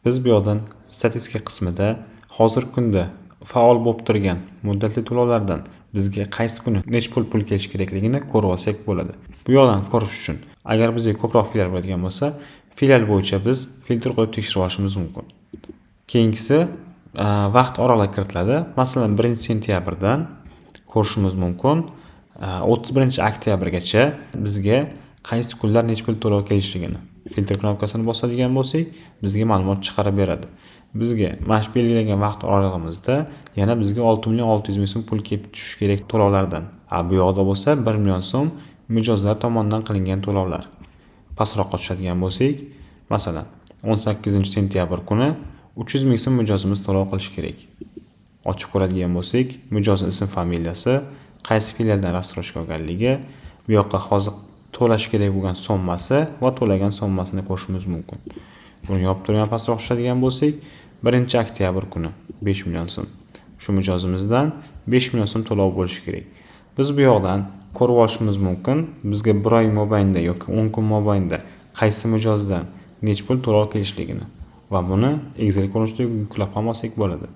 Biz bu yoqdan statistika qismida hozirgi kunda faol bo'lib turgan muddatli to'lovlardan bizga qaysi kuni necha pul kelishi kerakligini ko'rib olsak bo'ladi. Bu yoqdan ko'rish uchun agar bizga ko'proq filial bo'ladigan bo'lsa, filial bo'yicha biz filtr qo'yib tekshirib olishimiz mumkin. Keyingisi vaqt oralig'i kiritiladi. Masalan, 1-sentyabrdan ko'rishimiz mumkin 31-oktyabrgacha bizga qaysi kunlar necha pul to'lov kelishligini filtr knopkasini bosadigan bo'lsak, bizga ma'lumot chiqarib beradi. Bizga mana shu belgilangan vaqt oralig'imizda yana bizga 6.600.000 so'm pul kelib tushishi kerak to'lovlardan. Bu yoqda bo'lsa 1 million so'm mijozlar tomonidan qilingan to'lovlar. Pastroqqa tushadigan bo'lsak, masalan, 18-sentyabr kuni 300.000 so'm mijozimiz to'lov qilish kerak. Ochib ko'radigan bo'lsak, mijozning ism familiyasi, qaysi filialdan rassroshga olganligi, bu yoqqa hozir to'lash kerak bo'lgan sommasi va to'lagan sommasini ko'rishimiz mumkin. Buni yopib turgan pastroq tushadigan bo'lsak, 1-oktyabr kuni 5 million so'm. Shu mijozimizdan 5 million so'm to'lov bo'lishi kerak. Biz bu yoqdan ko'rib olishimiz mumkin, bizga 1 oy mobaynida yoki 10 kun mobaynida qaysi mijozdan necha pul to'lov kelishligini va buni Excel ko'rinishida yuklab ham olsak bo'ladi.